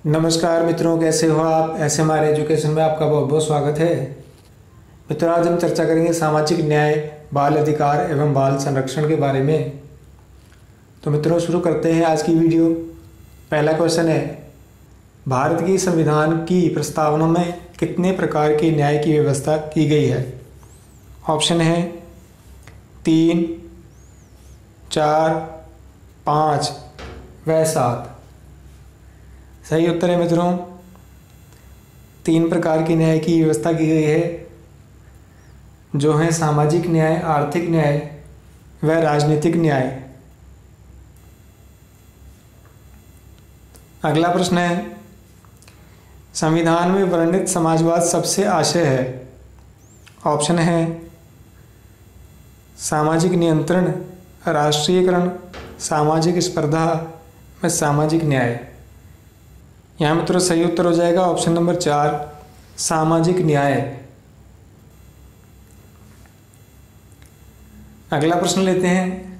नमस्कार मित्रों, कैसे हो आप। ऐसे हमारे एजुकेशन में आपका बहुत बहुत स्वागत है। मित्रों, आज हम चर्चा करेंगे सामाजिक न्याय, बाल अधिकार एवं बाल संरक्षण के बारे में। तो मित्रों, शुरू करते हैं आज की वीडियो। पहला क्वेश्चन है, भारत की संविधान की प्रस्तावना में कितने प्रकार के न्याय की व्यवस्था की गई है। ऑप्शन है 3, 4, 5 व 7। सही उत्तर है मित्रों, 3 प्रकार के न्याय की व्यवस्था की गई है, जो है सामाजिक न्याय, आर्थिक न्याय व राजनीतिक न्याय। अगला प्रश्न है, संविधान में वर्णित समाजवाद सबसे आशय है। ऑप्शन है सामाजिक नियंत्रण, राष्ट्रीयकरण, सामाजिक स्पर्धा व सामाजिक न्याय। यहाँ मित्रों सही उत्तर हो जाएगा ऑप्शन नंबर 4, सामाजिक न्याय। अगला प्रश्न लेते हैं,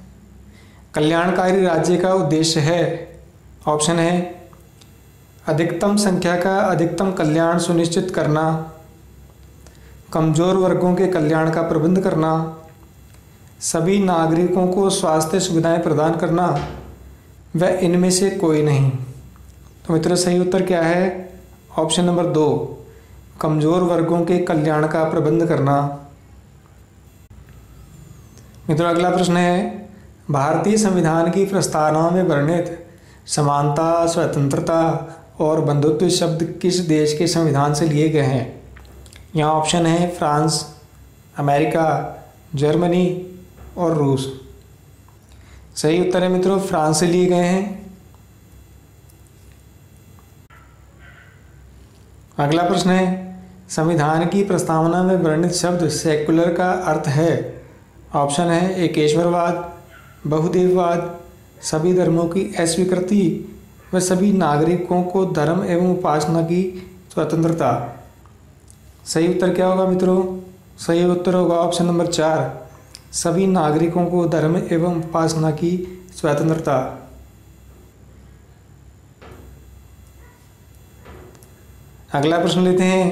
कल्याणकारी राज्य का उद्देश्य है। ऑप्शन है अधिकतम संख्या का अधिकतम कल्याण सुनिश्चित करना, कमजोर वर्गों के कल्याण का प्रबंध करना, सभी नागरिकों को स्वास्थ्य सुविधाएं प्रदान करना व इनमें से कोई नहीं। तो मित्रों सही उत्तर क्या है, ऑप्शन नंबर 2, कमजोर वर्गों के कल्याण का प्रबंध करना। मित्रों अगला प्रश्न है, भारतीय संविधान की प्रस्तावना में वर्णित समानता, स्वतंत्रता और बंधुत्व शब्द किस देश के संविधान से लिए गए हैं। यहाँ ऑप्शन है फ्रांस, अमेरिका, जर्मनी और रूस। सही उत्तर है मित्रों, फ्रांस से लिए गए हैं। अगला प्रश्न है, संविधान की प्रस्तावना में वर्णित शब्द सेकुलर का अर्थ है। ऑप्शन है एकेश्वरवाद, बहुदेववाद, सभी धर्मों की अस्वीकृति व सभी नागरिकों को धर्म एवं उपासना की स्वतंत्रता। सही उत्तर क्या होगा मित्रों, सही उत्तर होगा ऑप्शन नंबर 4, सभी नागरिकों को धर्म एवं उपासना की स्वतंत्रता। अगला प्रश्न लेते हैं,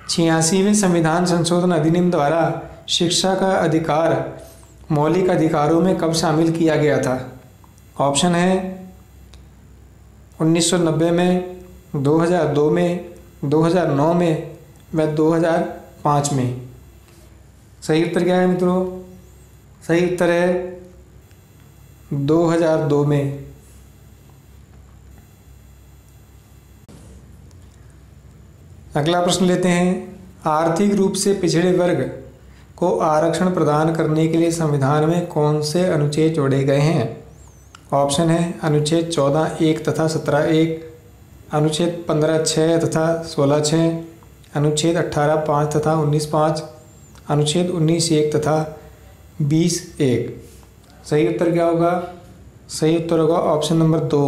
86वें संविधान संशोधन अधिनियम द्वारा शिक्षा का अधिकार मौलिक अधिकारों में कब शामिल किया गया था। ऑप्शन है 1990 में, 2002 में, 2009 में व 2005 में। सही उत्तर क्या है मित्रों, सही उत्तर है 2002 में। अगला प्रश्न लेते हैं, आर्थिक रूप से पिछड़े वर्ग को आरक्षण प्रदान करने के लिए संविधान में कौन से अनुच्छेद जोड़े गए हैं। ऑप्शन है अनुच्छेद 14(1) तथा 17(1), अनुच्छेद 15(6) तथा 16(6), अनुच्छेद 18(5) तथा 19(5), अनुच्छेद 19(1) तथा 20(1). सही उत्तर क्या होगा, सही उत्तर होगा ऑप्शन नंबर 2,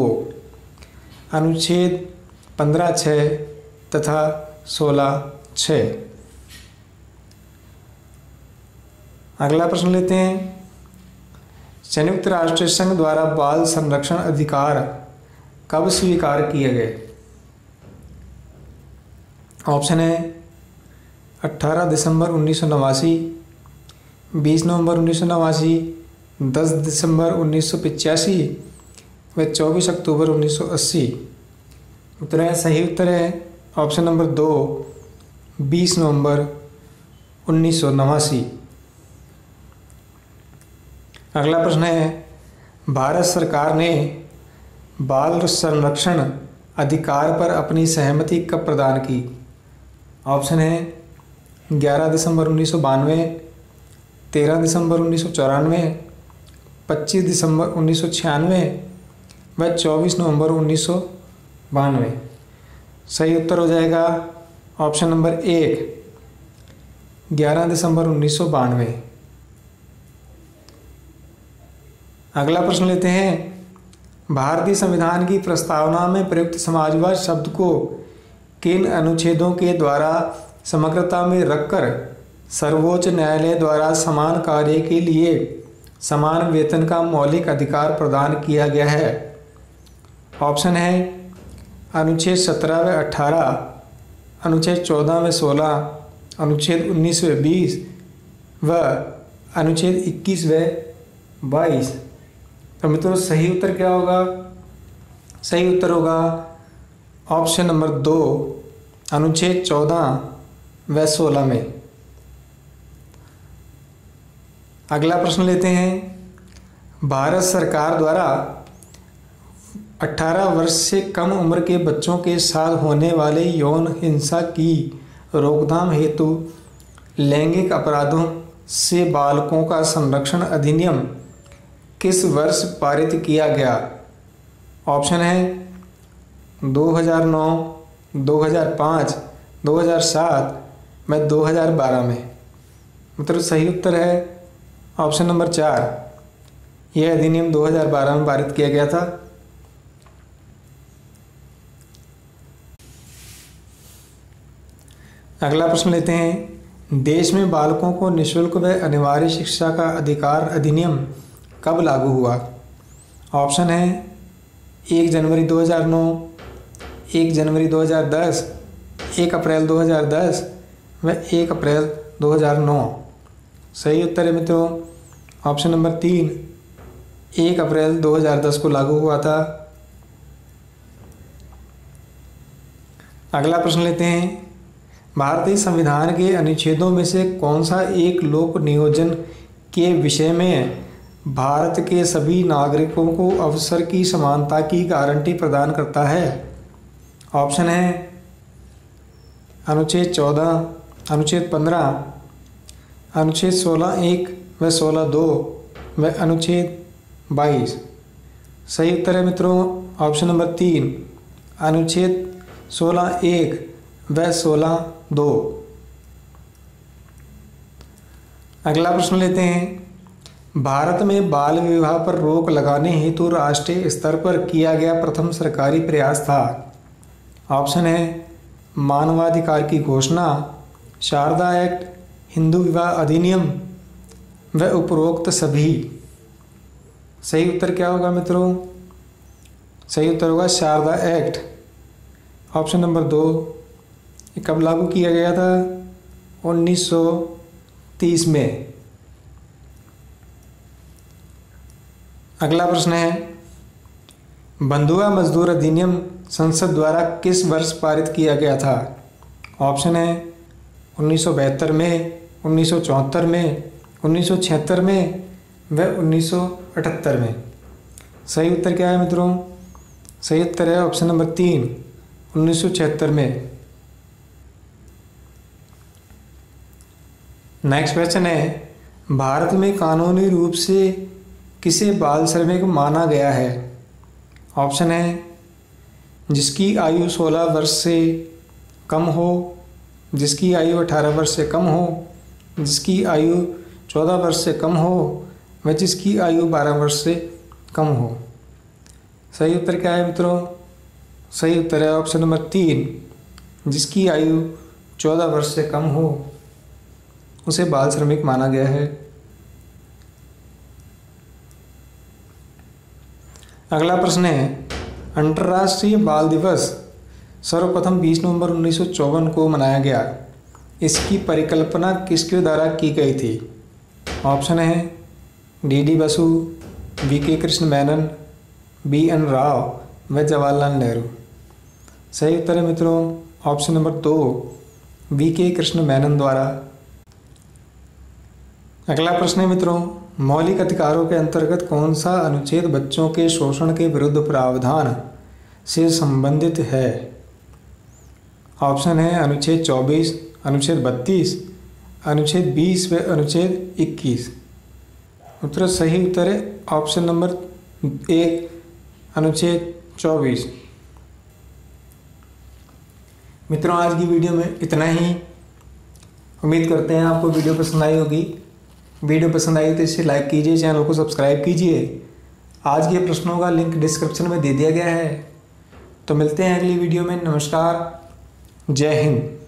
अनुच्छेद 15(6) तथा 16(6). अगला प्रश्न लेते हैं, संयुक्त राष्ट्र संघ द्वारा बाल संरक्षण अधिकार कब स्वीकार किए गए। ऑप्शन है 18 दिसंबर 1989, 20 नवंबर 1989, 10 दिसंबर 1985 व 24 अक्टूबर 1980। उत्तर है, सही उत्तर है ऑप्शन नंबर 2, 20 नवंबर 1989। अगला प्रश्न है, भारत सरकार ने बाल संरक्षण अधिकार पर अपनी सहमति कब प्रदान की। ऑप्शन है 11 दिसंबर 1992, 13 दिसंबर 1994, 25 दिसंबर 1996 व 24 नवंबर 1992। सही उत्तर हो जाएगा ऑप्शन नंबर 1, 11 दिसंबर 1992। अगला प्रश्न लेते हैं, भारतीय संविधान की प्रस्तावना में प्रयुक्त समाजवाद शब्द को किन अनुच्छेदों के द्वारा समग्रता में रखकर सर्वोच्च न्यायालय द्वारा समान कार्य के लिए समान वेतन का मौलिक अधिकार प्रदान किया गया है। ऑप्शन है अनुच्छेद 17 व 18, अनुच्छेद 14 व 16, अनुच्छेद 19 व 20 व अनुच्छेद 21 व 22। तो मित्रों सही उत्तर क्या होगा? सही उत्तर होगा ऑप्शन नंबर 2, अनुच्छेद 14 व 16 में। अगला प्रश्न लेते हैं। भारत सरकार द्वारा 18 वर्ष से कम उम्र के बच्चों के साथ होने वाले यौन हिंसा की रोकथाम हेतु लैंगिक अपराधों से बालकों का संरक्षण अधिनियम किस वर्ष पारित किया गया? ऑप्शन है 2009, 2005, 2007 में 2012 में। मतलब सही उत्तर है ऑप्शन नंबर 4। यह अधिनियम 2012 में पारित किया गया था। अगला प्रश्न लेते हैं। देश में बालकों को निःशुल्क व अनिवार्य शिक्षा का अधिकार अधिनियम कब लागू हुआ? ऑप्शन है 1 जनवरी 2009, 1 जनवरी 2010, 1 अप्रैल 2010 व 1 अप्रैल 2009। सही उत्तर है मित्रों ऑप्शन नंबर 3, 1 अप्रैल 2010 को लागू हुआ था। अगला प्रश्न लेते हैं। भारतीय संविधान के अनुच्छेदों में से कौन सा एक लोक नियोजन के विषय में भारत के सभी नागरिकों को अवसर की समानता की गारंटी प्रदान करता है? ऑप्शन है अनुच्छेद 14, अनुच्छेद 15, अनुच्छेद 16(1) व 16(2) व अनुच्छेद 22। सही उत्तर है मित्रों ऑप्शन नंबर 3, अनुच्छेद 16(1) व 16(2)। अगला प्रश्न लेते हैं। भारत में बाल विवाह पर रोक लगाने हेतु राष्ट्रीय स्तर पर किया गया प्रथम सरकारी प्रयास था? ऑप्शन है मानवाधिकार की घोषणा, शारदा एक्ट, हिंदू विवाह अधिनियम व उपरोक्त सभी। सही उत्तर क्या होगा मित्रों? सही उत्तर होगा शारदा एक्ट, ऑप्शन नंबर 2। ये कब लागू किया गया था? 1930 में। अगला प्रश्न है। बंधुआ मजदूर अधिनियम संसद द्वारा किस वर्ष पारित किया गया था? ऑप्शन है 1972 में, 1974 में, 1976 में व 1978 में। सही उत्तर क्या है मित्रों? सही उत्तर है ऑप्शन नंबर 3, 1976 में। नेक्स्ट क्वेश्चन है। भारत में कानूनी रूप से किसे बाल श्रमिक माना गया है? ऑप्शन है जिसकी आयु 16 वर्ष से कम हो, जिसकी आयु 18 वर्ष से कम हो, जिसकी आयु 14 वर्ष से कम हो व जिसकी आयु 12 वर्ष से कम हो। सही उत्तर क्या है मित्रों? सही उत्तर है ऑप्शन नंबर 3, जिसकी आयु 14 वर्ष से कम हो उसे बाल श्रमिक माना गया है। अगला प्रश्न है। अंतर्राष्ट्रीय बाल दिवस सर्वप्रथम 20 नवंबर 1954 को मनाया गया। इसकी परिकल्पना किसके द्वारा की गई थी? ऑप्शन है D Basu, VK. Krishna Menon, BN. Rao व जवाहरलाल नेहरू। सही उत्तर है मित्रों option number 2, VK. Krishna Menon द्वारा। अगला प्रश्न है मित्रों। मौलिक अधिकारों के अंतर्गत कौन सा अनुच्छेद बच्चों के शोषण के विरुद्ध प्रावधान से संबंधित है? ऑप्शन है अनुच्छेद 24, अनुच्छेद 32, अनुच्छेद 20 व अनुच्छेद 21। उत्तर सही उत्तर है ऑप्शन नंबर 1, अनुच्छेद 24। मित्रों आज की वीडियो में इतना ही। उम्मीद करते हैं आपको वीडियो पसंद आई होगी। वीडियो पसंद आई तो इसे लाइक कीजिए, चैनल को सब्सक्राइब कीजिए। आज के प्रश्नों का लिंक डिस्क्रिप्शन में दे दिया गया है। तो मिलते हैं अगली वीडियो में। नमस्कार, जय हिंद।